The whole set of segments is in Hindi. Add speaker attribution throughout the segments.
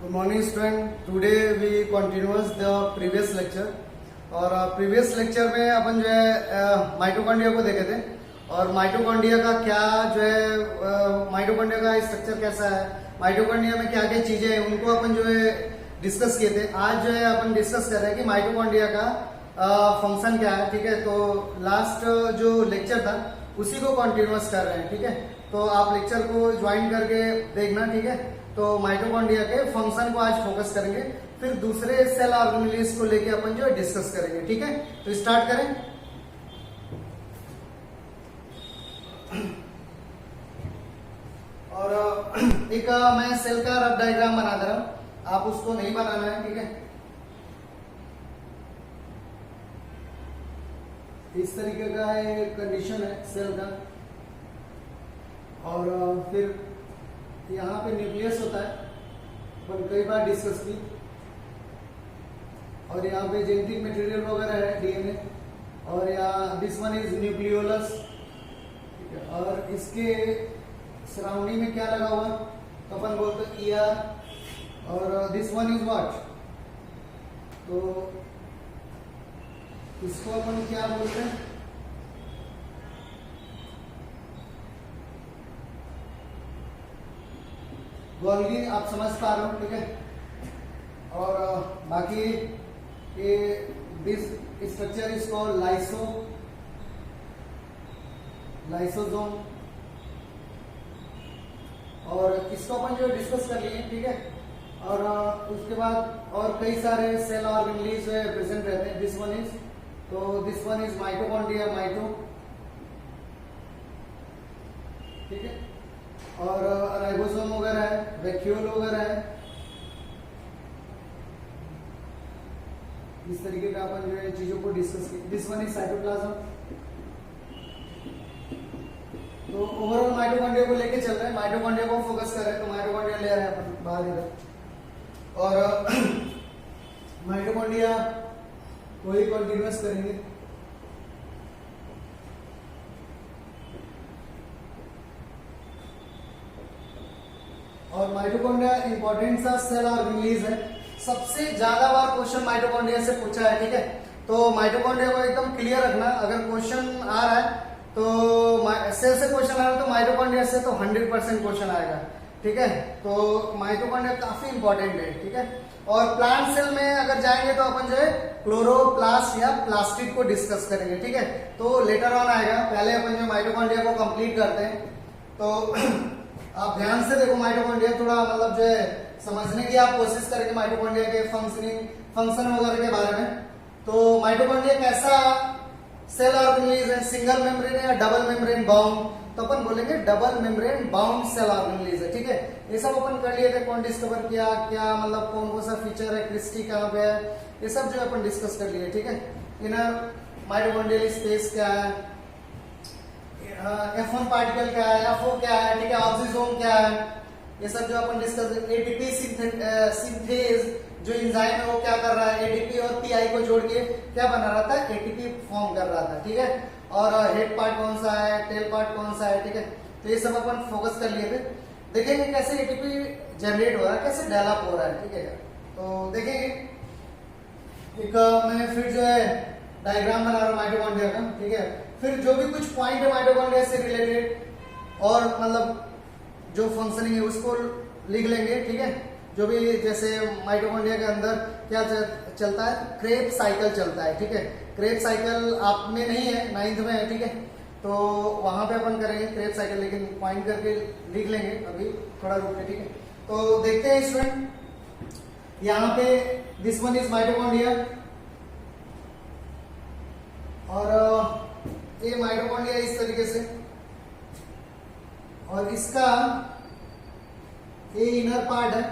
Speaker 1: Good morning student. Today we continues the previous lecture और प्रीवियस लेक्चर में अपन जो है माइटोकॉन्ड्रिया को देखे थे और माइटोकॉन्ड्रिया का क्या जो है माइटोकॉन्ड्रिया का स्ट्रक्चर कैसा है, माइटोकॉन्ड्रिया में क्या क्या चीजें हैं उनको अपन जो है डिस्कस किए थे। आज जो है अपन डिस्कस कर रहे हैं कि माइटोकॉन्ड्रिया का फंक्शन क्या है। ठीक है, तो लास्ट जो लेक्चर था उसी को कंटिन्यूअस कर रहे हैं। ठीक है, तो आप लेक्चर को ज्वाइन करके देखना। ठीक है, तो माइटोकॉन्ड्रिया के फंक्शन को आज फोकस करेंगे, फिर दूसरे सेल ऑर्गेनेल्स को लेके अपन जो है डिस्कस करेंगे। ठीक है, तो स्टार्ट करें। और एक मैं सेल का रफ डायग्राम बना दे रहा हूं, आप उसको नहीं बनाना है। ठीक है, इस तरीके का एक कंडीशन है सेल का। और फिर यहाँ पे न्यूक्लियस होता है, पर कई बार डिस्कस की। और यहाँ पे जेनेटिक मटेरियल वगैरह है, डीएनए। और यहाँ दिस वन इज न्यूक्लियोलस। ठीक है, और इसके सराउंडिंग में क्या लगा हुआ तो अपन बोलते हैं ईआर। और दिस वन इज व्हाट, तो इसको अपन क्या बोलते हैं, गोल्गी। आप समझ पा रहे हो। ठीक है, और बाकी ये this structure is called lysosome. और इसको अपन जो डिस्कस कर लिए। ठीक है, और उसके बाद और कई सारे सेल ऑर्गेनेल्स प्रेजेंट रहते हैं। दिस वन इज, तो दिस वन इज माइटोकॉन्ड्रिया, माइटो। ठीक है, और राइबोसोम वगैरह है, वैक्यूल वगैरह है। इस तरीके का अपन जो है चीजों को डिस्कस किया। This one is cytoplasm. तो ओवरऑल माइटोकॉन्ड्रिया को लेके चल रहे हैं, माइटोकॉन्ड्रिया को फोकस कर रहे हैं। तो माइटोकॉन्ड्रिया ले रहे हैं अपन बाहर इधर, और माइटोकॉन्ड्रिया को ही कंटिन्यूअस करेंगे। और माइटोकॉन्ड्रिया इंपॉर्टेंट सा सेल ऑर्गेनेल्स है। सबसे ज्यादा बार क्वेश्चन माइटोकॉन्ड्रिया से पूछा है। ठीक है, तो माइटोकॉन्ड्रिया को एकदम क्लियर रखना। अगर क्वेश्चन आ रहा है तो सेल से क्वेश्चन आ रहा है तो माइटोकॉन्ड्रिया से तो 100% क्वेश्चन आएगा। ठीक है, तो माइटोकॉन्ड्रिया काफी इंपॉर्टेंट है। ठीक है, और प्लांट सेल में अगर जाएंगे तो अपन जो है क्लोरोप्लास्ट या प्लास्टिड को डिस्कस करेंगे। ठीक है, तो लेटर ऑन आएगा, पहले अपन जो माइटोकॉन्ड्रिया को कंप्लीट करते हैं। तो आप ध्यान से देखो माइटोकॉन्ड्रिया, थोड़ा मतलब जो है समझने की आप कोशिश करेंगे माइटोकॉन्ड्रिया के फंक्शन वगैरह के बारे में। तो माइटोकॉन्ड्रिया कैसा सेल ऑर्गेनेल्स है, सिंगल मेम्ब्रेन या डबल मेम्ब्रेन बाउंड, तो अपन बोलेंगे double membrane bound cell organelles है। ठीक है, ये सब अपन कर लिए थे, कौन डिस्कवर किया, क्या मतलब कौन सा फीचर है, क्रिस्टी कहाँ पे है, ये सब जो अपन डिस्कस कर लिए। ठीक है, इनर माइटोकॉन्ड्रियल स्पेस क्या है, F1 पार्टिकल क्या है, F0 क्या है, ठीक है, ऑक्सीजोम क्या है, ये सब जो अपन डिस्कस। एटीपी सिंथेज जो एंजाइम है वो क्या कर रहा है, एटीपी और पीआई को जोड़ के क्या बना रहा था, एटीपी फॉर्म कर रहा था। ठीक है, और हेड पार्ट कौन सा है, टेल पार्ट कौन सा है। ठीक है, तो ये सब अपन फोकस कर लिए थे। देखेंगे कैसे एटीपी जनरेट हो रहा है, कैसे डेवलप हो रहा है। ठीक है, तो देखेंगे एक मैं फिर जो है डायग्राम बना रहा हूं माइटोकॉन्ड्रिया का। ठीक है, फिर जो भी कुछ पॉइंट है माइटोकॉन्ड्रिया से रिलेटेड और मतलब जो फंक्शनिंग है उसको लिख लेंगे। ठीक है, जो भी जैसे माइटोकॉन्ड्रिया के अंदर क्या चलता है, क्रेब साइकिल चलता है। ठीक है, क्रेब साइकिल आप में नहीं है, 9th में है। ठीक है, तो वहां पे अपन करेंगे क्रेब साइकिल, लेकिन पॉइंट करके लिख लेंगे अभी थोड़ा रुक के। ठीक है, तो देखते हैं स्टूडेंट, यहाँ पे दिस वन इज माइटोकॉन्ड्रिया। और ये माइटोकॉन्ड्रिया इस तरीके से, और इसका ये इनर पार्ट है।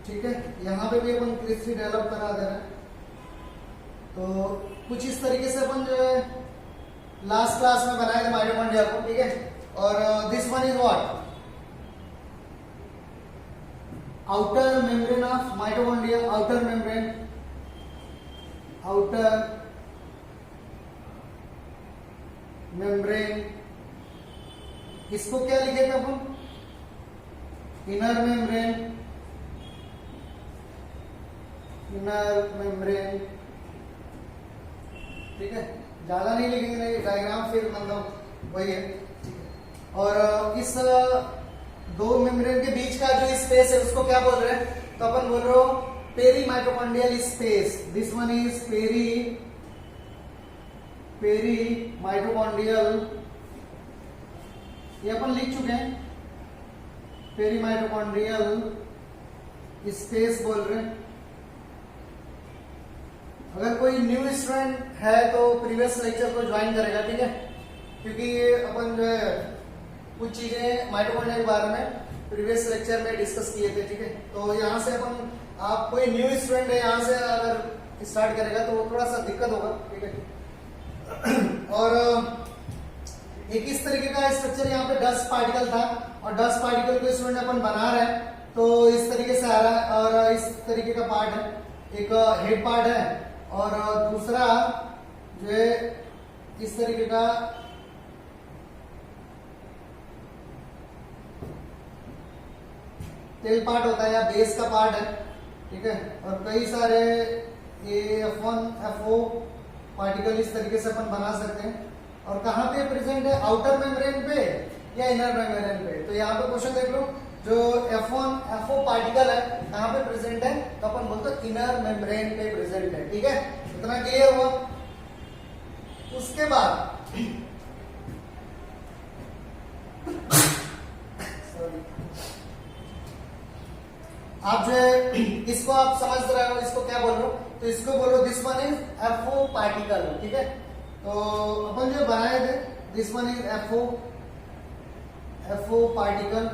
Speaker 1: ठीक है, यहां पे भी अपन क्रिस्टी डेवलप करा दे रहे हैं। तो कुछ इस तरीके से अपन जो है लास्ट क्लास में बनाए थे माइटोकॉन्ड्रिया को। ठीक है, और this one is what, outer membrane of mitochondria, outer membrane, इसको क्या लिखे थे अपन, इनर मेम्ब्रेन, ठीक है, ज्यादा नहीं लिखेंगे, नहीं डायग्राम फिर मतलब वही है, ठीक है। और इस दो मेम्ब्रेन के बीच का जो स्पेस है उसको क्या बोल रहे हैं, तो अपन बोल रहे हो peri mitochondrial space, this one is peri mitochondrial, ये अपन लिख चुके हैं, पेरी माइटोकॉन्ड्रियल स्पेस बोल रहे हैं। अगर कोई न्यू स्टूडेंट है तो प्रीवियस लेक्चर को ज्वाइन करेगा, ठीक है, क्योंकि अपन जो है कुछ चीजें माइटोकॉन्ड्रिया के बारे में प्रीवियस लेक्चर में डिस्कस किए थे, ठीक है। तो यहाँ से अपन, आप कोई न्यू स्टूडेंट है यहाँ से अगर स्टार्ट करेगा तो थोड़ा सा दिक्कत होगा, ठीक है। और एक इस तरीके का स्ट्रक्चर यहाँ पे डस्ट पार्टिकल था, और डस्ट पार्टिकल को स्टूडेंट अपन बना रहे हैं तो इस तरीके से आ रहा है, और इस तरीके का पार्ट है, एक हेड पार्ट है, और दूसरा जो है इस तरीके का टेल पार्ट होता है या बेस का पार्ट है, ठीक है। और कई सारे F1 FO पार्टिकल इस तरीके से अपन बना सकते हैं। और कहाँ पे प्रेजेंट है, आउटर मेम्ब्रेन पे या इनर मेम्ब्रेन पे, तो यहाँ पे क्वेश्चन देख लो, जो F1 FO पार्टिकल है कहाँ पे प्रेजेंट है, तो अपन बोलते हैं इनर मेम्ब्रेन पे प्रेजेंट है, ठीक है, इतना क्लियर हुआ। उसके बाद आप जो है इसको आप समझ रहे हो, इसको क्या बोल रहे हो, तो इसको बोलो this one is FO particle, ठीक है। तो अपन जो बनाए थे, this one is FO particle,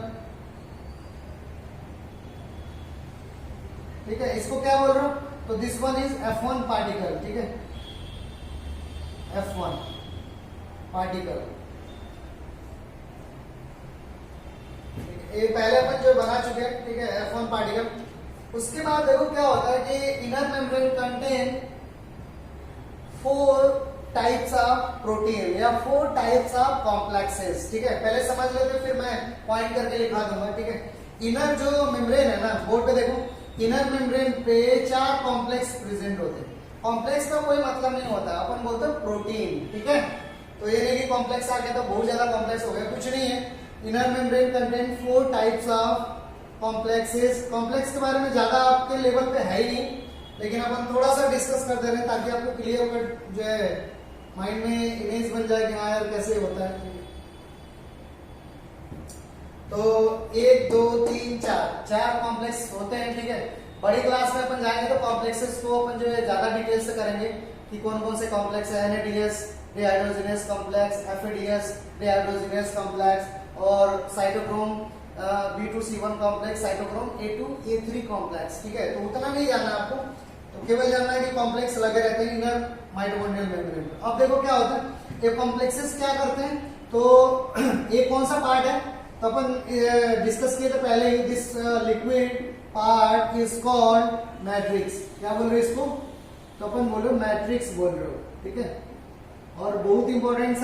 Speaker 1: ठीक है। इसको क्या बोल रहे हो, तो this one is F1 particle, ठीक है, F1 पार्टिकल। ये पहले अपन जो बना चुके हैं, ठीक है, F1 पार्टिकल। उसके बाद देखो क्या होता है कि inner membrane contain 4 types of protein या 4 टाइप्स ऑफ कॉम्प्लेक्सेस, ठीक है। पहले समझ लेते फिर मैं पॉइंट करके लिखा दूंगा, ठीक है। इनर जो मेम्ब्रेन है ना, बोर्ड पे देखो, इनर मेम्ब्रेन पे 4 कॉम्प्लेक्स प्रेजेंट होते हैं। कॉम्प्लेक्स का कोई मतलब नहीं होता, अपन बोलते हैं प्रोटीन, ठीक है। तो ये नहीं कि कॉम्प्लेक्स आ गया तो बहुत ज्यादा कॉम्प्लेक्स हो गया, कुछ नहीं है। Inner membrane contain 4 types of complexes. Complex के बारे में ज्यादा आपके लेवल पे है ही नहीं, लेकिन अपन थोड़ा सा डिस्कस कर दे रहे हैं ताकि आपको क्लियर कट जो है माइंड में इमेज बन जाए कि हाँ यार कैसे होता है। तो 1 2 3 4 कॉम्प्लेक्स होते हैं, ठीक है। बड़ी क्लास में अपन जाएंगे तो कॉम्प्लेक्सेस को अपन जो है ज्यादा डिटेल से करेंगे कि कौन कौन से कॉम्प्लेक्स है, NADH dehydrogenase complex, FADH dehydrogenase complex, और cytochrome B2C1 complex, cytochrome A2 A3 complex, ठीक है। तो उतना नहीं जानना आपको, तो केवल जानना है कि कॉम्प्लेक्स लगे रहते हैं इनर माइटोकॉन्ड्रियल मेम्ब्रेन पे। अब देखो क्या होता है, ये कॉम्प्लेक्सेस क्या करते हैं, तो ये कौन सा पार्ट है, तो अपन डिस्कस किए थे पहले ही, this liquid part is called matrix. क्या बोल रहे हो इसको, तो अपन बोलो मैट्रिक्स बोल रहे हो, ठीक है। और बहुत इंपॉर्टेंट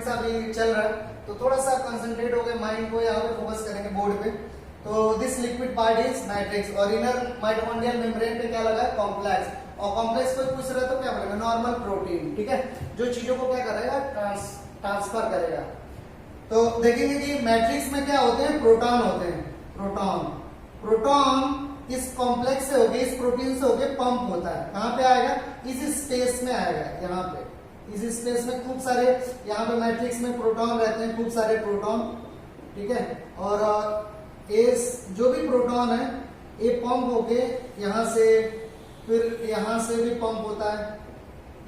Speaker 1: सा भी चल रहा है, तो थोड़ा सा कंसंट्रेट हो गए, माइंड को यहाँ पे फोकस करेंगे बोर्ड पे। तो this liquid part is matrix, और इनर माइटोकॉन्ड्रियल मेम्ब्रेन पे क्या लगा है, कॉम्प्लेक्स। और कॉम्प्लेक्स को पूछ रहा है तो क्या बोलेगा, नॉर्मल प्रोटीन, ठीक है, जो चीजों को क्या करेगा, ट्रांसफर करेगा। तो देखेंगे कि मैट्रिक्स में क्या होते हैं, प्रोटॉन होते हैं, प्रोटॉन इस कॉम्प्लेक्स से होके, इस प्रोटीन से होके पंप होता है, कहाँ पे आएगा, इस स्पेस में आएगा, यहाँ पे इस स्पेस में खूब सारे, यहाँ पे मैट्रिक्स में प्रोटॉन रहते हैं, खूब सारे प्रोटॉन, ठीक है। और इस जो भी प्रोटॉन है ये पंप होके यहाँ से, फिर यहाँ से भी पंप होता है।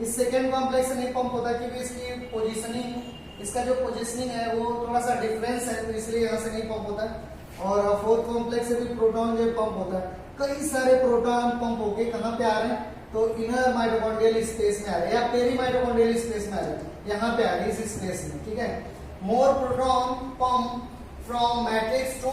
Speaker 1: इस सेकेंड कॉम्प्लेक्स से नहीं पंप होता क्योंकि इसकी पोजीशनिंग, इसका जो पोजीशनिंग है वो थोड़ा सा डिफरेंस है, तो इसलिए यहाँ से नहीं पंप होता है। और फोर्थ कॉम्प्लेक्स से भी प्रोटॉन जो पंप होता है। कई सारे प्रोटॉन पंप होके कहाँ पे आ रहे हैं, तो इनर माइटोकॉन्ड्रियल स्पेस में आ रहे हैं या पेरी माइटोकॉन्ड्रियल स्पेस में आ रहे हैं, यहाँ पे आ रही है इस स्पेस में, ठीक है। More proton pump from matrix to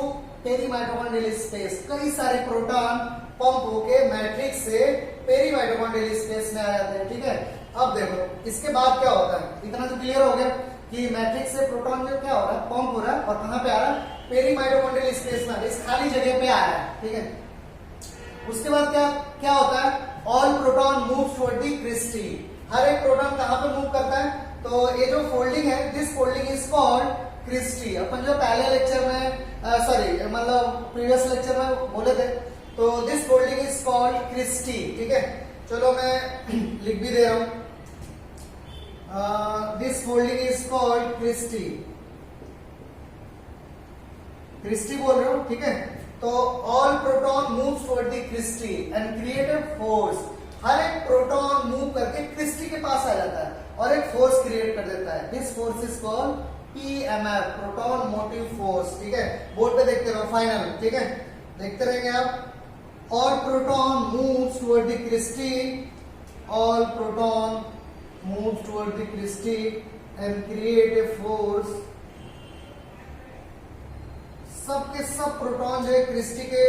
Speaker 1: peri mitochondrial space, कई सारे प्रोटॉन पंप होके मैट्रिक्स से पेरी माइटोकॉन्ड्रियल स्पेस में आ जाते हैं, ठीक है। अब देखो इसके बाद क्या होता है, इतना तो क्लियर हो गया कि मैट्रिक्स से प्रोटॉन जो क्या हो रहा है, पंप हो रहा है, और कहां पे आ रहा है, पेरी माइटोकॉन्ड्रियल स्पेस में, इस खाली जगह पे आ रहा है, ठीक है। उसके बाद क्या क्या होता है, all proton move toward the cristae, हर एक प्रोटॉन कहां पे मूव करता है, तो ये जो फोल्डिंग है, this folding is called cristae. अपन जो पहले लेक्चर में मतलब प्रीवियस लेक्चर में बोले थे, तो this folding is called cristae, ठीक है। चलो मैं लिख भी दे रहा हूं, this folding is called cristae, cristae बोल रहे हो, ठीक है। तो all proton moves toward the cristae and create a force, हर एक प्रोटॉन मूव करके क्रिस्टी के पास आ जाता है और एक फोर्स क्रिएट कर देता है, this force is called PMF, proton motive force, ठीक है। बोर्ड पे देखते रहो फाइनल, ठीक है, देखते रहेंगे आप। All proton moves toward the cristae, all proton moves toward the cristae and create a force, सब के सब प्रोटॉन जो है क्रिस्टी के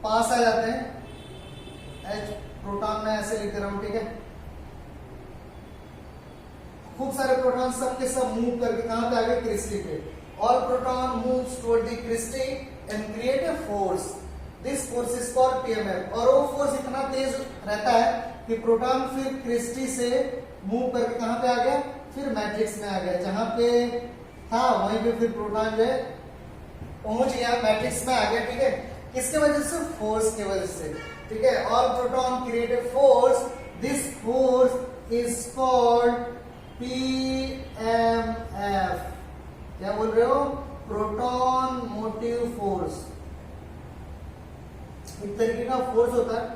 Speaker 1: पास आ जाते हैं, एच प्रोटॉन में ऐसे लिखते रहो, ठीक है। खूब सारे प्रोटॉन सब के सब मूव करके कहां पे आ गए, क्रिस्टी पे। All proton moves toward the cristae and create a force, this force is called PMF, और वो फोर्स इतना तेज रहता है कि प्रोटॉन फिर क्रिस्टी से मूव करके कहां पे आ गया, फिर मैट्रिक्स में आ गया, जहां पे था वहीं पे फिर प्रोटॉन जो है पहुंच गया, मैट्रिक्स में आ गया, ठीक है। किसके वजह से, फोर्स के वजह से, ठीक है। All proton create a force, this force is called PMF, क्या बोल रहे हो, प्रोटॉन मोटिव फोर्स, एक तरीके का फोर्स होता है,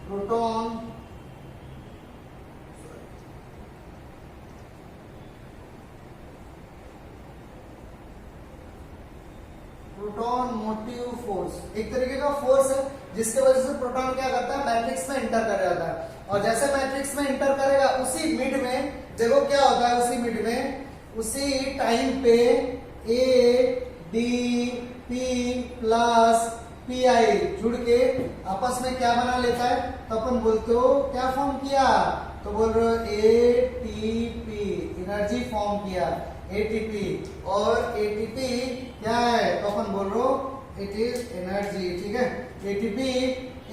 Speaker 1: प्रोटॉन प्रोटॉन मोटिव फोर्स, एक तरीके का फोर्स है जिसके वजह से प्रोटॉन क्या करता है, मैट्रिक्स में इंटर कर जाता है, और जैसे मैट्रिक्स में इंटर करेगा उसी मिड में देखो क्या होता है, उसी मिड में उसी टाइम पे A D P plus P I जुड़ के आपस में क्या बना लेता है, तो अपन बोलते हो क्या फॉर्म किया, तो बोल रहे हो एटीपी, एनर्जी फॉर्म किया, एटीपी, और एटीपी क्या है, तो अपन बोल रहे हो इट इज एनर्जी, ठीक है। एटीपी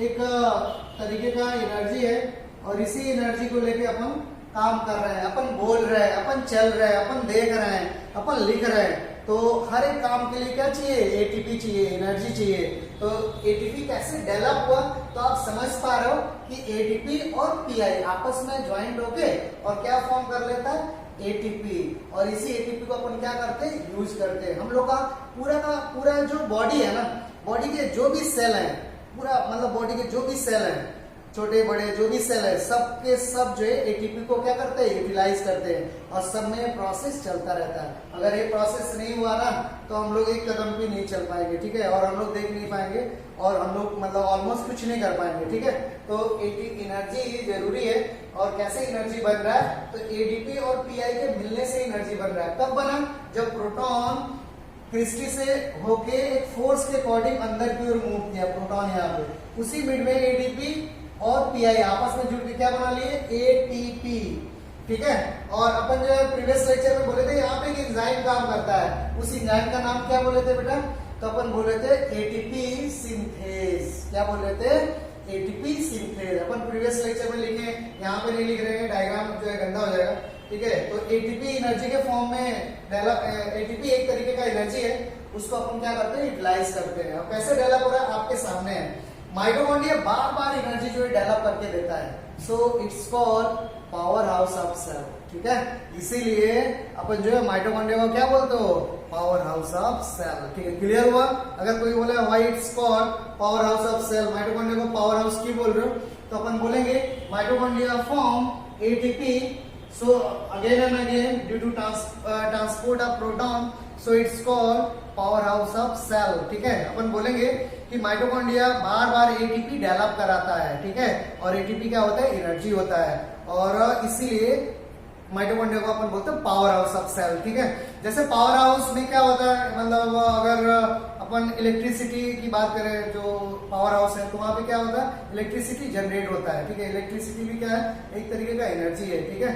Speaker 1: एक तरीके का एनर्जी है, और इसी एनर्जी को लेके अपन काम कर रहे हैं, अपन बोल रहे हैं, अपन चल रहे हैं, अपन देख रहे हैं, अपन लिख रहे हैं, तो हर एक काम के लिए क्या चाहिए, एटीपी चाहिए, एनर्जी चाहिए। तो एटीपी कैसे डेवलप हुआ, तो आप समझ पा रहे हो कि एटीपी और पीआई आपस में ज्वाइंट होके और क्या फॉर्म कर लेता है, एटीपी, और इसी एटीपी को अपन क्या करते हैं, यूज करते हैं। हम लोग का पूरा जो बॉडी है ना, बॉडी के जो भी सेल है, पूरा मतलब बॉडी के जो भी सेल है, छोटे बड़े जो भी सेल है, सब के सब जो है एटीपी को क्या करते हैं, यूटिलाइज करते हैं, और सब में प्रोसेस चलता रहता है। अगर ये प्रोसेस नहीं हुआ ना, तो हम लोग एक कदम भी नहीं चल पाएंगे, ठीक है, और हम लोग देख नहीं पाएंगे, और हम लोग मतलब ऑलमोस्ट कुछ नहीं कर पाएंगे, ठीक है। तो एनर्जी जरूरी है, और कैसे एनर्जी बन रहा है, तो एडीपी और पीआई के मिलने से एनर्जी बन रहा है। कब बना, जब प्रोटॉन क्रिस्टी से होके एक फोर्स के अकॉर्डिंग अंदर की ओर मूव किया प्रोटॉन, यहाँ पे उसी मिड में एडीपी और पीआई आपस में जुड़ के क्या बना लिए, एटीपी, ठीक है। और अपन जो प्रीवियस लेक्चर में बोले थे, यहाँ पे एक एंजाइम काम करता है, उस एंजाइम का नाम क्या बोले थे बेटा, तो अपन बोले थे एटीपी सिंथेज, क्या बोले थे, एटीपी सिंथेज। अपन प्रीवियस लेक्चर में लिखे, यहाँ पे नहीं लिख रहे हैं, डायग्राम जो है गंदा हो जाएगा, ठीक है। तो एटीपी एनर्जी के फॉर्म में डेवलप, एटीपी एक तरीके का एनर्जी है, उसको अपन क्या करते हैं, यूटिलाइज करते हैं। और कैसे डेवलप हो रहा है आपके सामने है, माइटोकॉन्ड्रिया बार बार एनर्जी जो है डेवलप करके देता है, so it's called power house of cell, ठीक है। इसीलिए अपन जो है माइटोकॉन्ड्रिया को क्या बोलते हो, पावर हाउस ऑफ सेल, ठीक है। क्लियर हुआ। अगर कोई बोले why it's called power house of cell, mitochondria को पावर हाउस क्यों बोल रहे हो, तो अपन बोलेंगे mitochondria form ATP, so again and again due to transport of proton, so it's called powerhouse of cell, ठीक है। अपन बोलेंगे कि माइटोकॉन्ड्रिया बार बार एटीपी डेवलप कराता है, ठीक है, और एटीपी क्या होता है, एनर्जी होता है, और इसीलिए माइटोकॉन्ड्रिया को अपन बोलते हैं पावर हाउस ऑफ सेल, ठीक है। जैसे पावर हाउस में क्या होता है, मतलब अगर अपन इलेक्ट्रिसिटी की बात करें, जो पावर हाउस है, तो वहां पे क्या होता है, इलेक्ट्रिसिटी जनरेट होता है, ठीक है। इलेक्ट्रिसिटी भी क्या है, एक तरीके का एनर्जी है, ठीक है।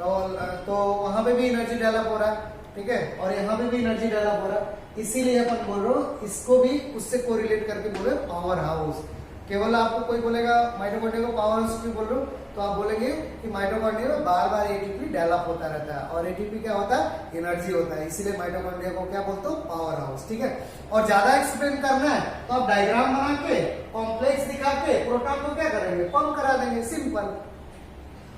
Speaker 1: और तो वहां पे भी एनर्जी डेवलप हो रहा है, ठीक है, और यहाँ पे भी एनर्जी डेवलप हो रहा है, इसीलिए अपन बोल रहे हो इसको भी उससे कोरिलेट करके बोले पावर हाउस। केवल आपको कोई बोलेगा माइटोकॉन्ड्रिया को पावर हाउस क्यों बोल रहे हो, तो आप बोलेंगे कि माइटोकॉन्ड्रिया में बार बार एटीपी डेवलप होता रहता है, और एटीपी क्या होता है, एनर्जी होता है, इसीलिए माइटोकॉन्ड्रिया को क्या बोलते हो, पावर हाउस, ठीक है। और ज्यादा एक्सप्लेन करना है तो आप डायग्राम बना के कॉम्प्लेक्स दिखा के प्रोटॉन को क्या करेंगे, पंप करा देंगे, सिंपल।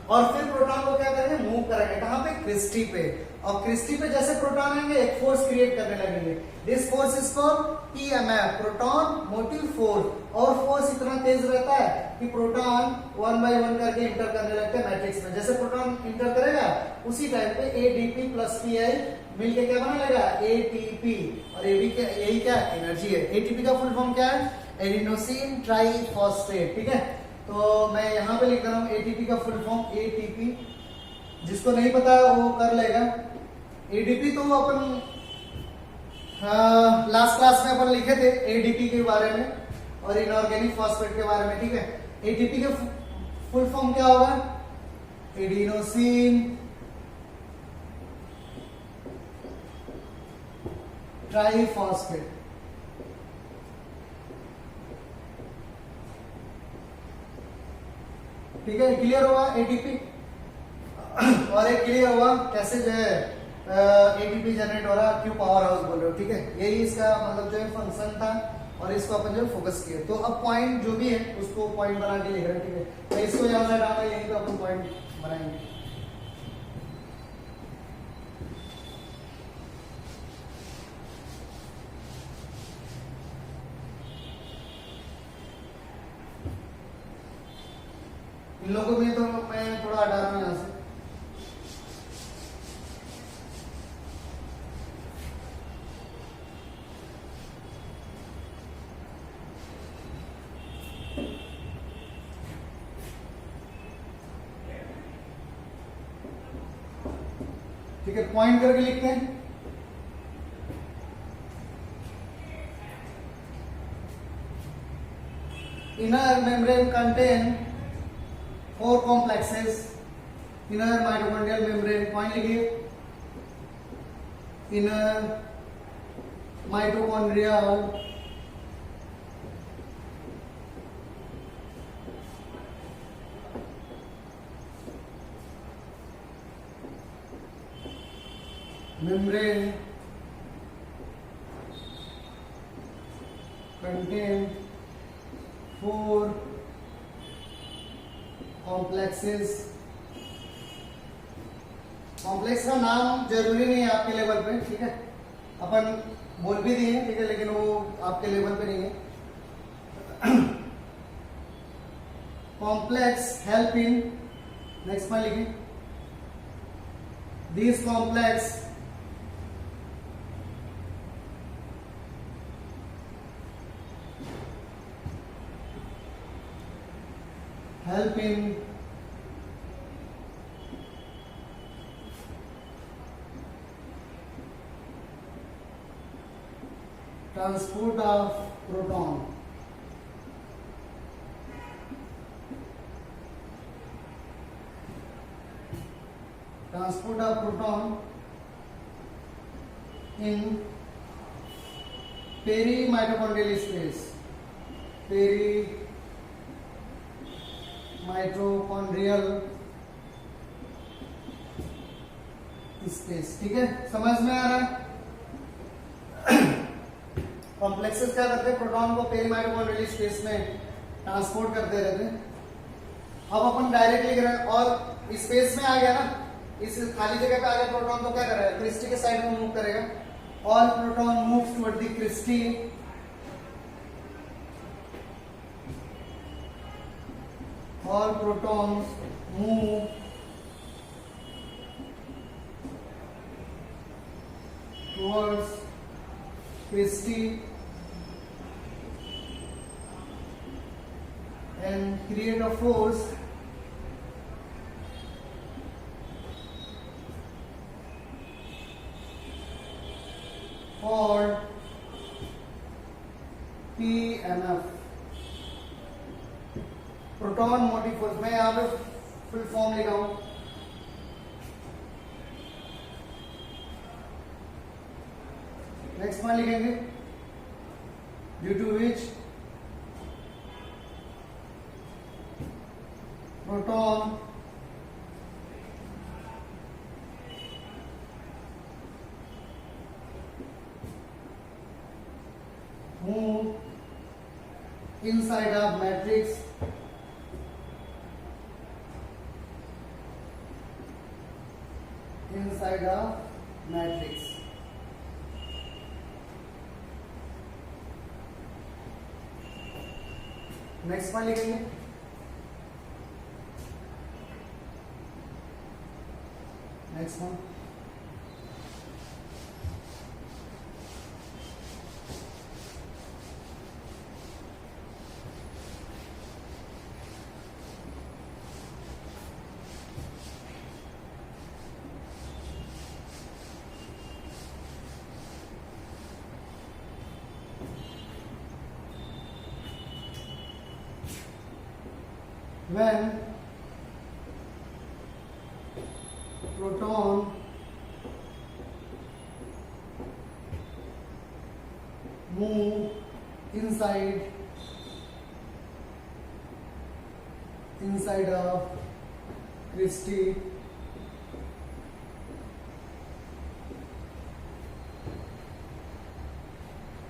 Speaker 1: और फिर प्रोटॉन को क्या करेंगे, मूव करेंगे, कहां पे, क्रिस्टी पे। और क्रिस्टी पे जैसे प्रोटॉन आएंगे एक फोर्स क्रिएट करने लगेंगे, this force is called PMF, proton motive force. और फोर्स इतना तेज रहता है कि प्रोटॉन 1 बाय 1 करके इंटर करने लगते हैं मैट्रिक्स में। जैसे प्रोटॉन इंटर करेगा उसी टाइम पे एडीपी प्लस पीआई मिलके क्या बना लेगा, एटीपी। और यही क्या एनर्जी है। एटीपी का फुल फॉर्म क्या है, एडिनोसिन ट्राइफॉस्फेट, ठीक है। तो मैं यहाँ पे लिख रहा हूँ एटीपी का फुल फॉर्म, एटीपी। जिसको नहीं पता वो कर लेगा। एडीपी तो अपन लास्ट क्लास में अपन लिखे थे एडीपी के बारे में और इनऑर्गेनिक फॉस्फेट के बारे में, ठीक है। एटीपी के फुल फॉर्म क्या होगा, एडिनोसिन ट्राइफॉस्फेट, ठीक है। क्लियर हुआ एटीपी। और एक क्लियर हुआ कैसे जो है एटीपी जनरेट हो रहा, क्यों पावर हाउस बोल रहे हो, ठीक है। यही इसका मतलब जो है फंक्शन था और इसको अपन जो फोकस किए। तो अब पॉइंट जो भी है उसको पॉइंट बना के लिख रहे हैं, ठीक है। तो इसको यहाँ से डालना, यहीं पे अपन पॉइंट बनाएंगे। इन लोगों में तो मैं थोड़ा हटा रहा हूँ यहाँ से। ठीक है, पॉइंट करके लिखते हैं। Inner membrane contain 4 complexes, inner mitochondrial membrane, point लिखिए, inner mitochondrial membrane contain 4 complexes। Complex का नाम जरूरी नहीं है आपके लेवल पे, ठीक है। अपन बोल भी दिए, ठीक है, लेकिन वो आपके लेवल पे नहीं है। कॉम्प्लेक्स हेल्प इन, नेक्स्ट में लिखिए, this complex help in transport of proton, transport of proton in perimitochondrial space, mitochondrial space, ठीक है। समझ में आ रहा है। कॉम्प्लेक्सेस क्या करते हैं, प्रोटॉन को पेरीमाइटोकॉन्ड्रियल स्पेस में ट्रांसपोर्ट करते रहते हैं। अब अपन डायरेक्ट लिख रहे हैं और स्पेस में आ गया ना, इस खाली जगह पे आ गया प्रोटॉन, तो क्या कर रहा है, क्रिस्टी के साइड में मूव करेगा। All proton moves toward the cristae, all protons move towards Christie and create a force called PMF, proton motive force. मैं यहाँ पे फुल फॉर्म लिखा हूं। नेक्स्ट पॉइंट लिखेंगे, due to which proton move inside of matrix inside of matrix। Next point लिखेंगे, next point when proton move inside of crystal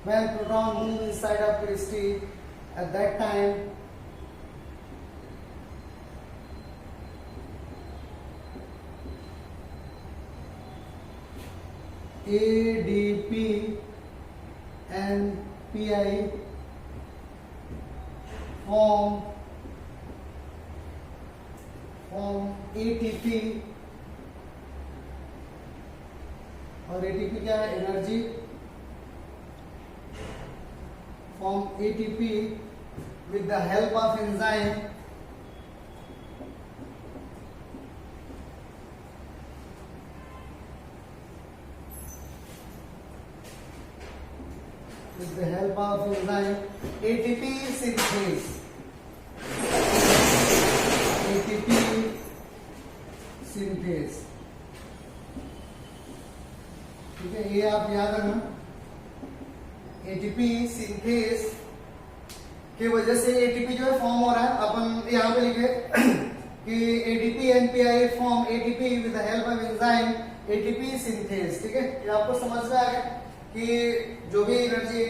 Speaker 1: when proton move inside of crystal, at that time ADP and PI form ATP, और ATP क्या है, energy, form ATP with the help of enzyme with the help of enzyme ATP synthase, ATP synthase। ठीक है, ये आप याद रखना, ATP सिंथेस की वजह से ATP जो है फॉर्म हो रहा है। अपन यहाँ पे लिखे कि ADP and PI form ATP with the help of enzyme ATP synthase. ठीक है, ये आपको समझ में आ गया कि जो भी एनर्जी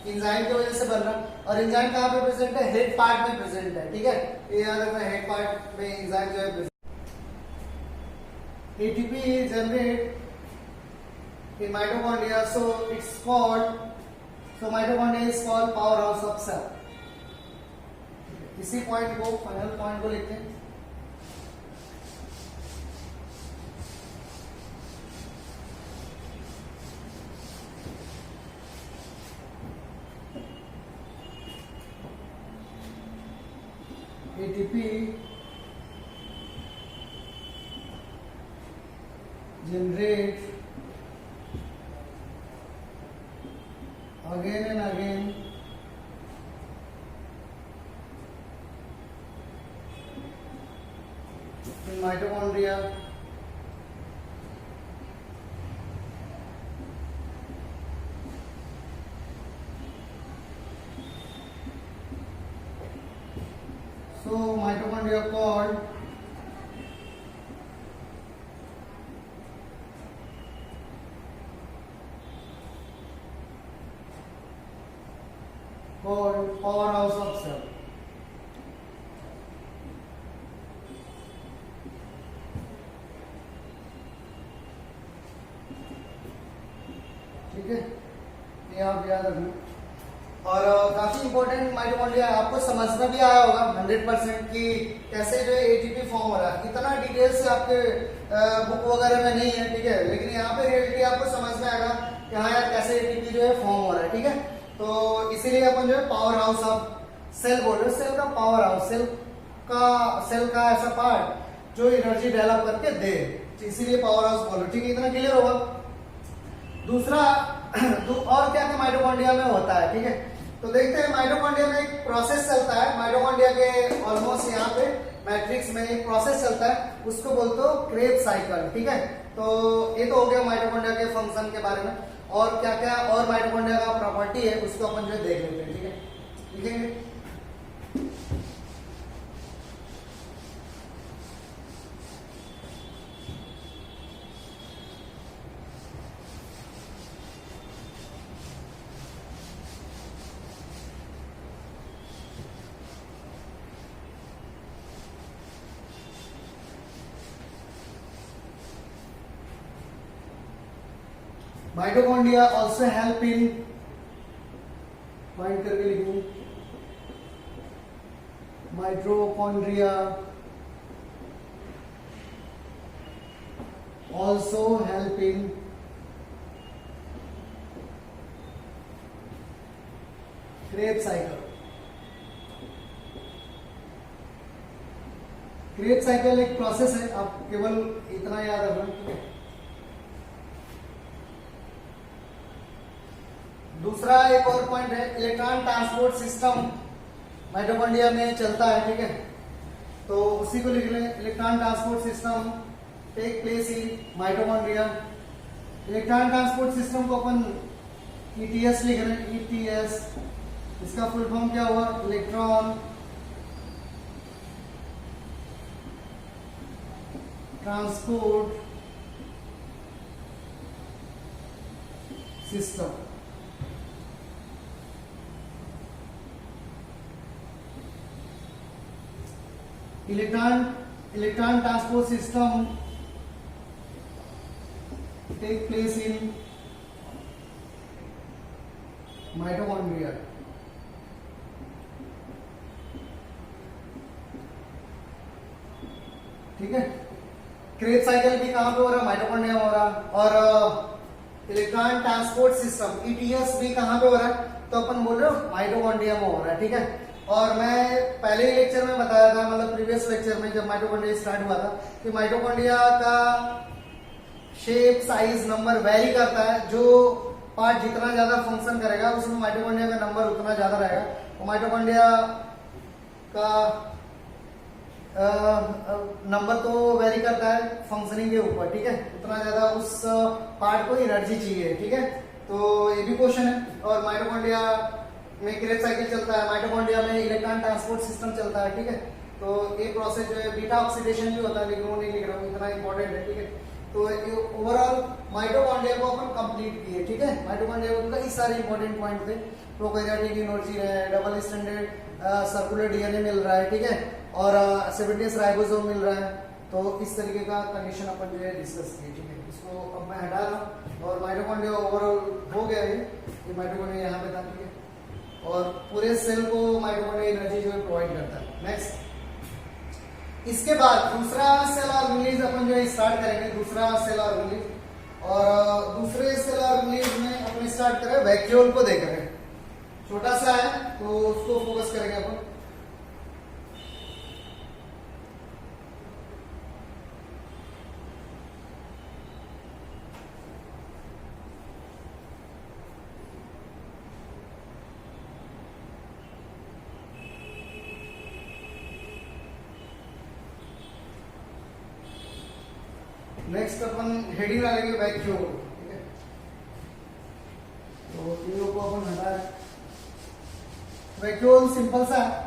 Speaker 1: एंजाइम की वजह से बन रहा है। और एंजाइम कहाँ पे प्रेजेंट है, हेड पार्ट में प्रेजेंट है। ठीक है, ये याद रखना, हेड पार्ट में एंजाइम जो है ATP generate in mitochondria, so it's called, so mitochondria is called powerhouse of cell। इसी पॉइंट को, फाइनल पॉइंट को लिखते हैं, ATP generate again and again in mitochondria so mitochondria called powerhouse of cell। ठीक है, ये आप याद रखना। और काफी इंपॉर्टेंट माइटोकॉन्ड्रिया आपको समझ में भी आया होगा 100% कि कैसे जो है एटीपी फॉर्म हो रहा है। इतना डिटेल से आपके बुक वगैरह में नहीं है, ठीक है, लेकिन यहाँ पे रियलिटी आपको समझ में आएगा कि हाँ यार कैसे एटीपी जो है फॉर्म हो रहा है। ठीक है, तो इसीलिए अपन जो है पावर हाउस ऑफ सेल बोल रहे हैं। सेल का पावर हाउस, सेल का ऐसा पार्ट जो एनर्जी डेवलप करके दे, इसीलिए पावर हाउस बोल रहे। ठीक है, इतना क्लियर होगा। दूसरा और क्या क्या माइटोकॉन्ड्रिया में होता है, ठीक है, तो देखते हैं माइटोकॉन्ड्रिया में एक प्रोसेस चलता है, माइटोकॉन्ड्रिया के ऑलमोस्ट यहाँ पे मैट्रिक्स में एक प्रोसेस चलता है, उसको बोलते हो क्रेब साइकिल, ठीक है। तो ये तो हो गया माइटोकॉन्ड्रिया के फंक्शन के बारे में, और क्या क्या और माइटोकॉन्ड्रिया का प्रॉपर्टी है उसको अपन जो देख लेते हैं, ठीक है। लिखेंगे mitochondria also help in, point करके लिखूं, mitochondria also help in Krebs cycle. Krebs cycle एक प्रोसेस है, आप केवल इतना याद रखना, ठीक है। दूसरा एक और पॉइंट है, इलेक्ट्रॉन ट्रांसपोर्ट सिस्टम माइटोकॉन्ड्रिया में चलता है, ठीक है। तो उसी को लिख लें, electron transport system take place in mitochondria. Electron transport system को अपन ईटीएस लिख रहे हैं, ईटीएस, इसका फुल फॉर्म क्या हुआ, electron transport system. Electron transport system take place in mitochondria. ठीक है, क्रेब साइकिल भी कहां पे हो रहा है, माइटोकॉन्ड्रिया में हो रहा है, और इलेक्ट्रॉन ट्रांसपोर्ट सिस्टम ईटीएस भी कहां पे हो रहा है, तो अपन बोल रहे हो माइटोकॉन्ड्रिया में हो रहा है, ठीक है। और मैं पहले ही लेक्चर में बताया था, मतलब प्रीवियस लेक्चर में जब माइटोकॉन्ड्रिया स्टार्ट हुआ था, कि माइटोकॉन्ड्रिया का शेप, साइज, नंबर वेरी करता है। जो पार्ट जितना ज्यादा फंक्शन करेगा उसमें माइटोकॉन्ड्रिया का नंबर उतना ज्यादा रहेगा। और माइटोकॉन्ड्रिया का नंबर तो वेरी करता है फंक्शनिंग के ऊपर, ठीक है। उतना ज्यादा उस पार्ट को एनर्जी चाहिए, ठीक है। तो ये भी क्वेश्चन है। और माइटोकॉन्ड्रिया में क्रेब साइकिल चलता है, माइटोकॉन्ड्रिया में इलेक्ट्रॉन ट्रांसपोर्ट सिस्टम चलता है, ठीक है। तो ये प्रोसेस जो है बीटा ऑक्सीडेशन भी होता है, लेकिन वो नहीं लिख रहा हूँ, इतना इंपॉर्टेंट है, ठीक है। तो ओवरऑल माइटोकॉन्ड्रिया को अपन कंप्लीट किए, ठीक है। माइटोकॉन्ड्रिया में कई सारे इंपॉर्टेंट पॉइंट थे, प्रोकैरियोटिक एनर्जी है, डबल स्टैंडर्ड सर्कुलर डीएनए मिल रहा है, ठीक है, और 70 राइबोसोम मिल रहा है। तो इस तरीके का कंडीशन अपन जो है डिस्कस किए, ठीक है। इसको अब मैं हटा रहा हूँ, और माइटोकॉन्ड्रिया ओवरऑल हो गया है, ये माइटोकॉन्ड्रिया यहाँ पे था, ठीक है। और पूरे सेल को माइटोकॉन्ड्रिया एनर्जी जो है प्रोवाइड करता है। नेक्स्ट, इसके बाद दूसरा सेल ऑर्गेनेलिज अपन जो है स्टार्ट करेंगे, दूसरा सेल ऑर्गेनेलिज। और दूसरे सेल ऑर्गेनेलिज में अपन स्टार्ट करें वैक्यूल को देख रहे हैं, छोटा सा है तो उसको फोकस करेंगे अपन। नेक्स्ट अपन हेडिंग डालेंगे वैक्यूल, ठीक है। तो तीनों को अपन हटा है। वैक्यूल सिंपल सा है,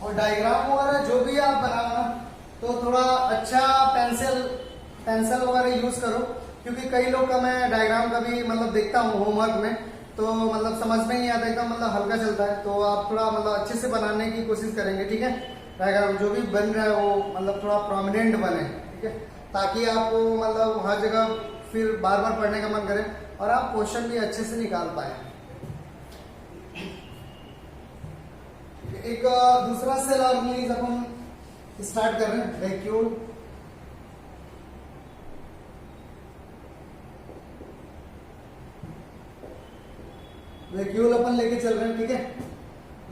Speaker 1: और डायग्राम वगैरह जो भी आप बनाओ ना, तो थोड़ा अच्छा पेंसिल वगैरह यूज करो, क्योंकि कई लोग का मैं डायग्राम का भी मतलब देखता हूँ होमवर्क में, तो मतलब समझ में नहीं आता, एकदम मतलब हल्का चलता है। तो आप थोड़ा मतलब अच्छे से बनाने की कोशिश करेंगे, ठीक है। डायग्राम जो भी बन रहा है वो मतलब थोड़ा प्रोमिनेंट बने, ठीक है, ताकि आपको मतलब हर जगह फिर बार बार पढ़ने का मन करे और आप क्वेश्चन भी अच्छे से निकाल पाए। एक दूसरा सेल ऑर्गेनिज अपन स्टार्ट कर रहे हैं, वैक्यूल। वैक्यूल अपन लेके चल रहे हैं, ठीक है।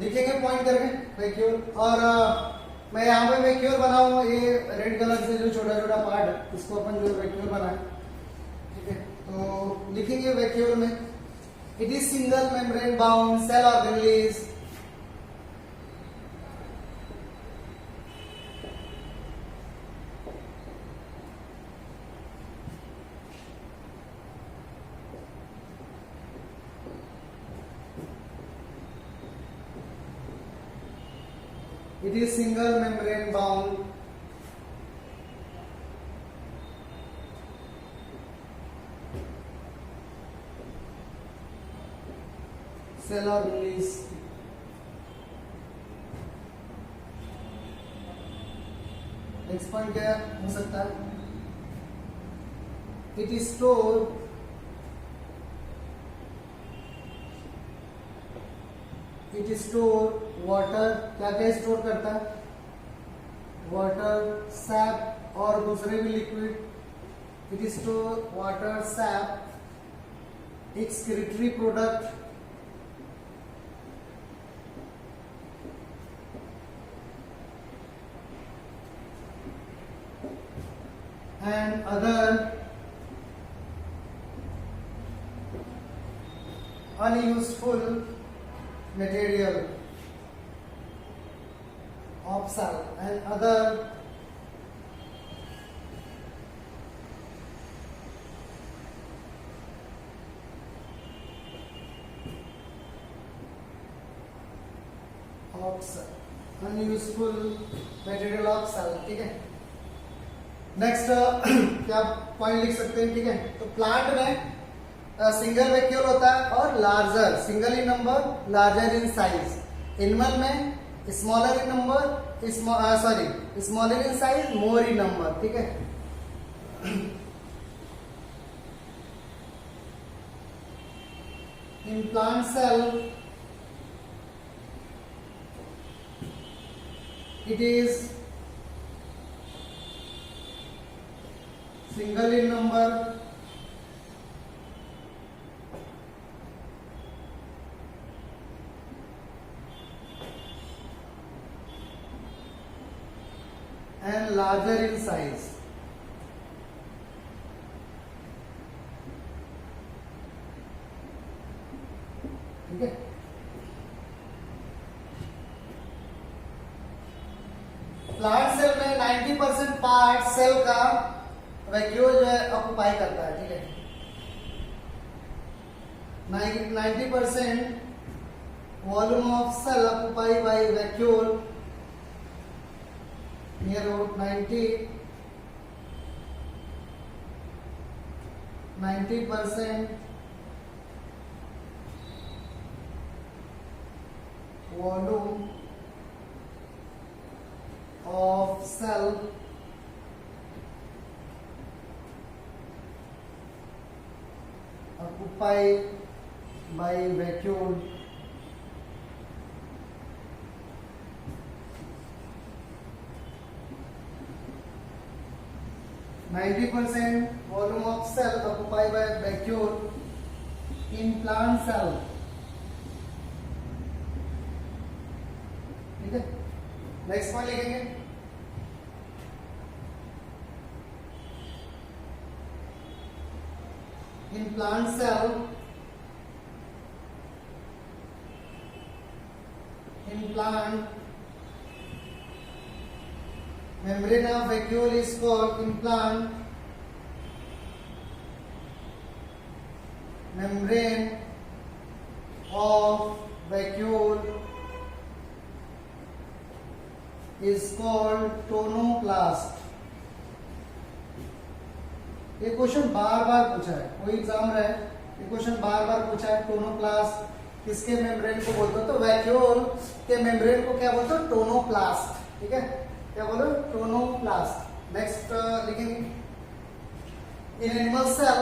Speaker 1: लिखेंगे पॉइंट करके वैक्यूल, और मैं यहाँ पे वैक्यूल बना हूँ, ये रेड कलर से जो छोटा छोटा पार्ट है इसको अपन जो वैक्यूल बनाए, ठीक है। तो लिखेंगे वैक्यूल में it is single membrane bound cell organelle. It is single membrane bound cell organelles. Next point क्या हो सकता है? It is stored वाटर, क्या क्या स्टोर करता है? वाटर, सैप और दूसरे भी liquid. It store water, SAP, excretory product, and other unuseful material of cell and other of cell, unuseful material of cell, ठीक है। नेक्स्ट क्या पॉइंट लिख सकते हैं, ठीक है। तो प्लांट में सिंगल वैक्यूल होता है और larger, single in number, larger in size. Animal में smaller in number, smaller in size, more in number, ठीक है। In plant cell it is single in number, and larger in size, ठीक है। प्लांट सेल में 90% पार्ट सेल का वैक्यूल जो है ऑक्युपाई करता है, ठीक है। 90% volume of cell occupy by vacuole, near about 90% volume of cell occupied by vacuole, 90% volume of cell occupied by vacuole in plant cell, ठीक है। नेक्स्ट पॉइंट लिखेंगे in plant cell, in plant membrane of vacuole is called in plant membrane of vacuole is called tonoplast। ये क्वेश्चन बार बार पूछा है, कोई एग्जाम रहा है, ये क्वेश्चन बार बार पूछा है। टोनोप्लास्ट किसके मेम्ब्रेन को बोलते हो? तो वैक्यूल के मेम्ब्रेन को क्या बोलते हो? टोनोप्लास्ट, ठीक है। क्या बोलो? टोनोप्लास्ट। नेक्स्ट लिखेंगे इन एनिमल सेल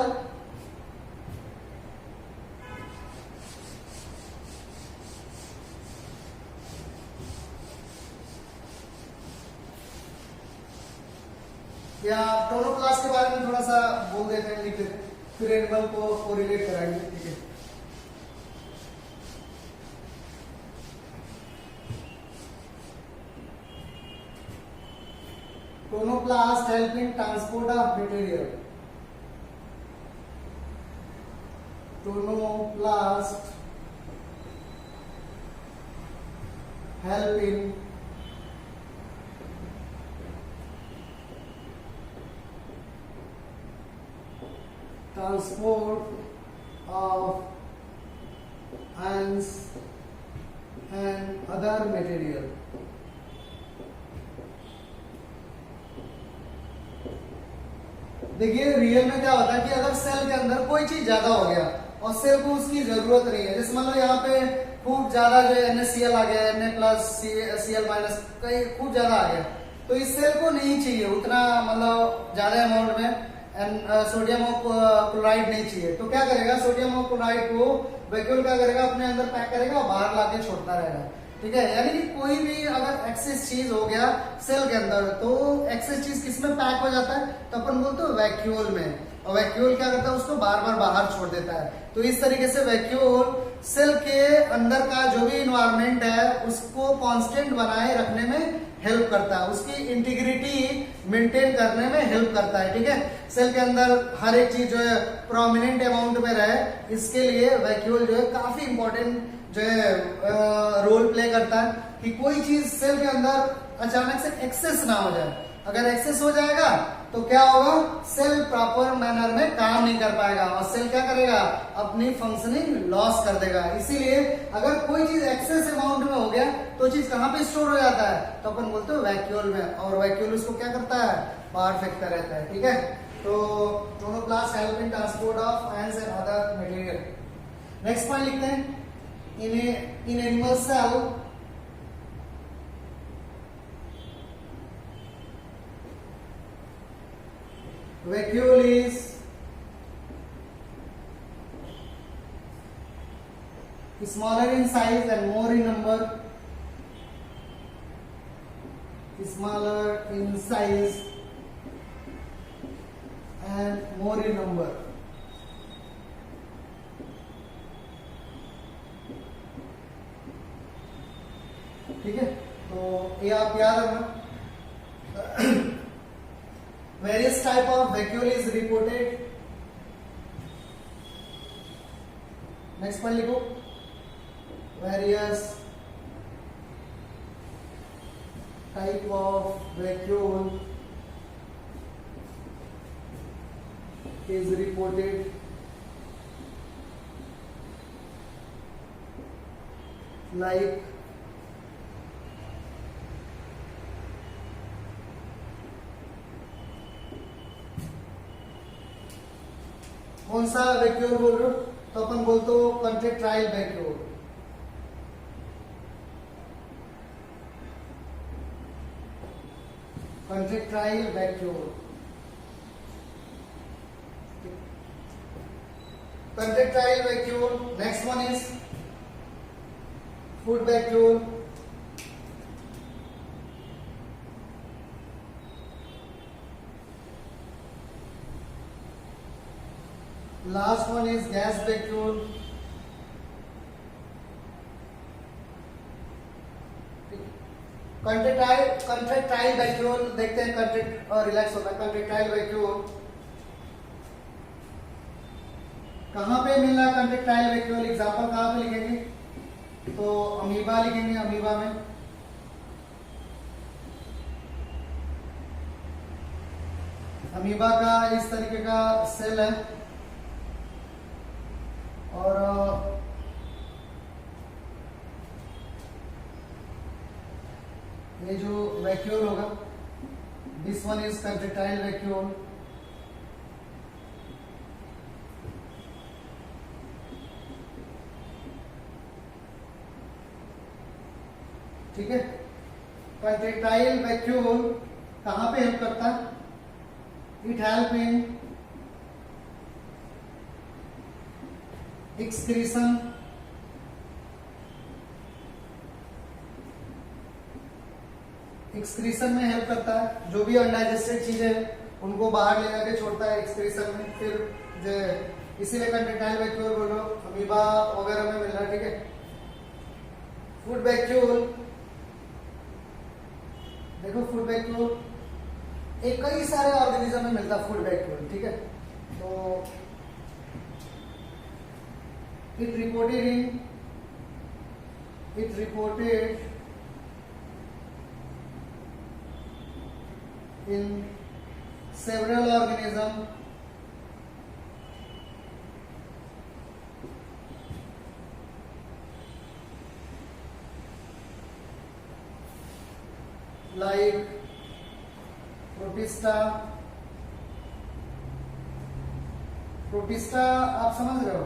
Speaker 1: या टोनोप्लास्ट के बारे में थोड़ा सा बोल देते हैं, लिख देते हैं, फिर एनिमल को कोरिलेट कराएंगे, ठीक है। Tonoplast help in transport of material. Tonoplast help in transport of ions and other material। देखिए रियल में क्या होता है कि अगर सेल के अंदर कोई चीज ज्यादा हो गया और सेल को उसकी जरूरत नहीं है, जैसे मान लो यहाँ पे खूब ज्यादा जो NaCl आ गया, Na+Cl- कहीं खूब ज्यादा आ गया, तो इस सेल को नहीं चाहिए उतना, मतलब ज्यादा अमाउंट में सोडियम क्लोराइड नहीं चाहिए, तो क्या करेगा, सोडियम क्लोराइड को वैक्यूल क्या करेगा, अपने अंदर पैक करेगा और बाहर लाके छोड़ता रहेगा, ठीक है। यानी कि कोई भी अगर एक्सेस चीज हो गया सेल के अंदर, तो एक्सेस चीज किसमें पैक हो जाता है, तो अपन बोलते हैं वैक्यूल में, और वैक्यूल क्या करता है, उसको बार बार बाहर छोड़ देता है। तो इस तरीके से वैक्यूल सेल के अंदर का जो भी इन्वायरमेंट है उसको कांस्टेंट बनाए रखने में हेल्प करता है, उसकी इंटीग्रिटी मेंटेन करने में हेल्प करता है, ठीक है। सेल के अंदर हर एक चीज जो है प्रोमिनेंट अमाउंट में रहे, इसके लिए वैक्यूल जो है काफी इंपॉर्टेंट जो है रोल प्ले करता है, कि कोई चीज सेल के अंदर अचानक से एक्सेस ना हो जाए। अगर एक्सेस हो जाएगा तो क्या होगा, सेल प्रॉपर मैनर में काम नहीं कर पाएगा और सेल क्या करेगा, अपनी फंक्शनिंग लॉस कर देगा। इसीलिए अगर कोई चीज एक्सेस अमाउंट में हो गया तो चीज कहाँ पे स्टोर हो जाता है, तो अपन बोलते हैं वैक्यूल में, और वैक्यूल उसको क्या करता है, बाहर फेंकता रहता है, ठीक है। तो tonoplast help in transport of ions and other material. Next point लिखते हैं, in animal cell vacuole is smaller in size and more in number, smaller in size and more in number, ठीक है। तो ये आप याद रखना। Various type of vacuole is reported। Next point लिखो, various type of vacuole is reported like कौन सा वैक्यूल बोल रहे हो, तो अपन बोलते हो contractile vacuole. Contractile vacuole, contractile vacuole. Next one is food vacuole. Last one is gas vacuole। Contractile vacuole देखते हैं, कंट्रेक्ट और रिलैक्स होता है। कंट्रेक्टाइल वैक्यूल कहां पे मिल रहा है, कंट्रेक्टाइल वैक्यूल एग्जांपल कहां पे लिखेंगे, तो अमीबा लिखेंगे, अमीबा में। अमीबा का इस तरीके का सेल है और ये जो वैक्यूल होगा, this one is contractile vacuole. ठीक है, कंट्रेक्टाइल वैक्यूल कहां पे हेल्प करता है, it help in excretion excretion में हेल्प करता है, जो भी अनडाइजेस्टेड चीजें उनको बाहर ले जाके छोड़ता है एक्सक्रीशन में, फिर जो इसीलिए कंटिनेंटल वैक्यूल बोलो, अमीबा वगैरह में मिल रहा है, ठीक है। फूड वैक्यूल, देखो फूड वैक्यूल एक कई सारे ऑर्गेनिज्म में मिलता है फूड वैक्यूल, ठीक है। तो it reported in several organisms like protista आप समझ रहे हो,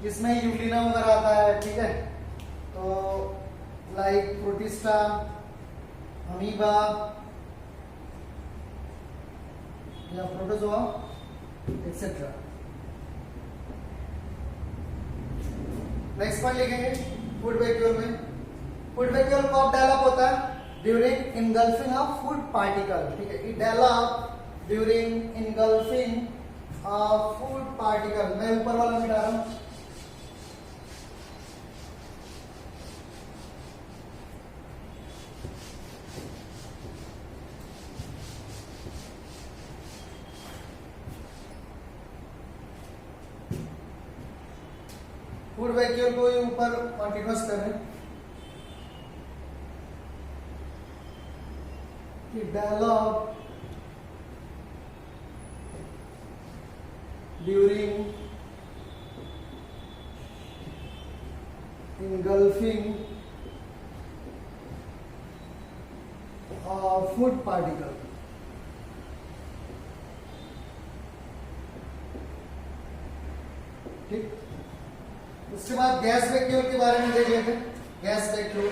Speaker 1: जिसमें यूग्लिना वगैरह आता है, ठीक है। तो लाइक प्रोटिस्टा, अमीबा या प्रोटोजोआ एक्सेट्रा। नेक्स्ट पॉइंट लिखेंगे फूड वैक्यूल में। फूड वैक्यूल कब डेवलप होता है? During engulfing of food particle, ठीक है। It develop during engulfing of food particle. मैं ऊपर वाला मिटा रहा हूं। फूड वैक्यूल को ये ऊपर कॉन्टिन्यूअस कर रहे हैं। Develop during engulfing food particle, ठीक। उसके बाद गैस वैक्यूल के बारे में देख लेते हैं। Gas vacuole,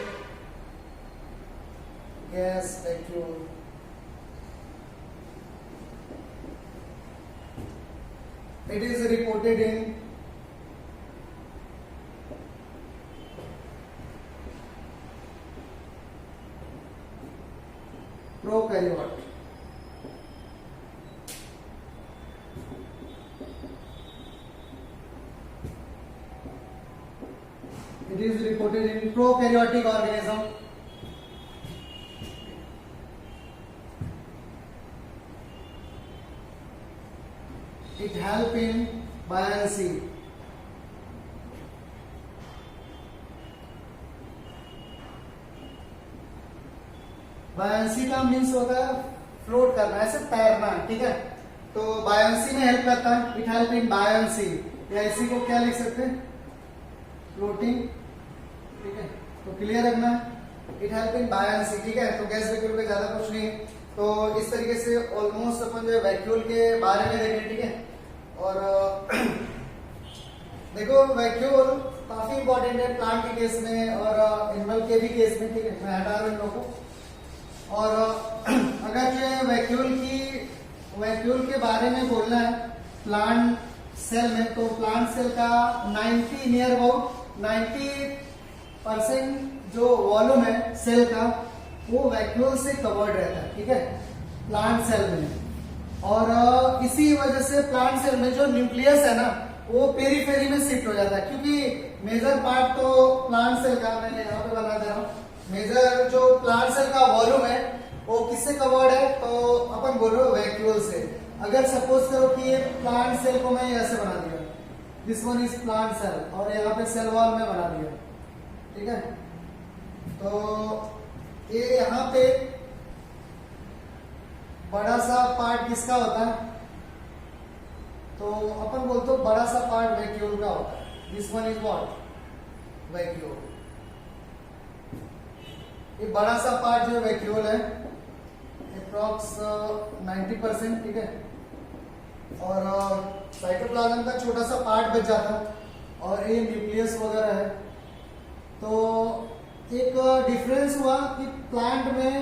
Speaker 1: it is reported in prokaryote. It is reported in prokaryotic organism. It help in buoyancy. Buoyancy का मीन्स होता है फ्लोट करना, ऐसे तैरना, ठीक है। तो बायंसी में हेल्प करता है। इट हेल्प इन बायंसी, या इसी को क्या लिख सकते हैं? फ्लोटिंग, ठीक है। तो क्लियर रखना, इट हेल्प इन बायंसी, ठीक है। तो गैस वैक्यूल पे ज्यादा कुछ नहीं। तो इस तरीके से ऑलमोस्ट अपन जो वैक्यूल के बारे में देखें, ठीक है। और देखो वैक्यूल काफी इंपॉर्टेंट है प्लांट के केस में और एनिमल के भी केस में, ठीक है। मैं हटा रहा हूं इन लोगों को। और अगर जो वैक्यूल के बारे में बोलना है प्लांट सेल में, तो प्लांट सेल का 90% जो वॉल्यूम है सेल का वो वैक्यूल से कवर्ड रहता है, ठीक है, प्लांट सेल में। और इसी वजह से प्लांट सेल में जो न्यूक्लियस है ना वो पेरीफेरी में शिफ्ट हो जाता है, क्योंकि मेजर पार्ट तो प्लांट सेल का, मैंने यहाँ पे बना दे रहा हूँ, मेजर जो प्लांट सेल का वॉल्यूम है वो किससे कवर्ड है? तो अपन बोल रहे हो वैक्यूल से। अगर सपोज करो कि ये प्लांट सेल को मैं ऐसे बना दिया, this one is plant cell, और यहाँ पे सेल वॉल में बना दिया, ठीक है। तो ये यहाँ पे बड़ा सा पार्ट किसका होता है? तो अपन बोलते हो बड़ा सा पार्ट वैक्यूल का होता है। This one is what? Vacuole. ये बड़ा सा पार्ट जो वैक्यूल है अप्रॉक्स 90%, ठीक है। और साइटोप्लाज्म का छोटा सा पार्ट बच जाता है और ये न्यूक्लियस वगैरह है। तो एक डिफरेंस हुआ कि प्लांट में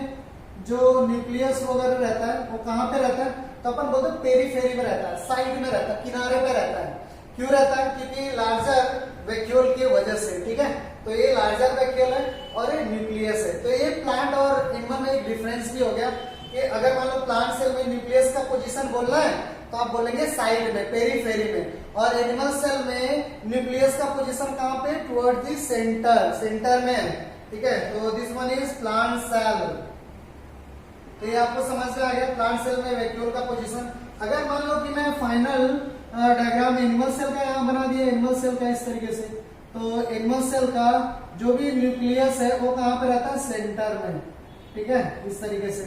Speaker 1: जो न्यूक्लियस वगैरह रहता है वो कहाँ पे रहता है? तो अपन बोलते हैं पेरीफेरी में रहता है, साइड में रहता है, किनारे पे रहता है। क्यों रहता है? क्योंकि लार्जर वैक्यूल की वजह से, ठीक है। तो ये लार्जर वैक्यूल है और ये न्यूक्लियस है। तो ये प्लांट और एनिमल में एक डिफरेंस भी हो गया कि अगर मान लो प्लांट सेल में न्यूक्लियस का पोजीशन बोलना है तो आप बोलेंगे साइड में, पेरीफेरी में। और एनिमल सेल में न्यूक्लियस का पोजीशन कहां पे, टुवर्ड द सेंटर, सेंटर में है, ठीक है। तो this one is plant cell. तो ये आपको समझ में आ गया प्लांट सेल में वैक्यूल का पोजीशन। अगर मान लो कि मैं फाइनल डायग्राम एनिमल सेल का यहाँ बना दिया, एनिमल सेल का इस तरीके से, तो एनिमल सेल का जो भी न्यूक्लियस है वो कहां पे रहता है, सेंटर में, ठीक है, इस तरीके से।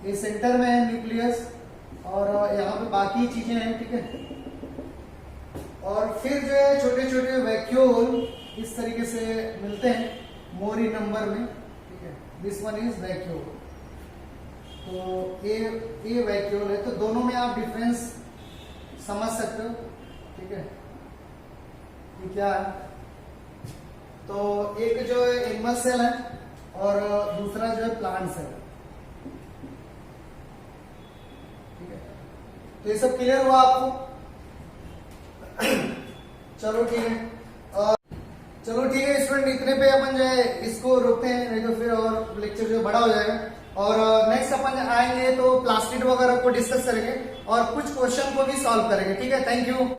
Speaker 1: ये सेंटर में है न्यूक्लियस और यहाँ पे बाकी चीजें हैं, ठीक है। और फिर जो है छोटे छोटे वैक्यूल इस तरीके से मिलते हैं मोरी नंबर में, ठीक है। This one is vacuole. तो ये वैक्यूल है। तो दोनों में आप डिफरेंस समझ सकते हो, ठीक है, ये क्या है। तो एक जो है एनिमल सेल है और दूसरा जो है प्लांट सेल है, ठीक है। तो ये सब क्लियर हुआ आपको? चलो ठीक है, चलो ठीक है स्टूडेंट, इतने पे अपन जो है इसको रोकते हैं, नहीं तो फिर और लेक्चर जो बड़ा हो जाएगा। और नेक्स्ट अपन आएंगे तो प्लास्टिड वगैरह को डिस्कस करेंगे और कुछ क्वेश्चन को भी सॉल्व करेंगे, ठीक है। Thank you.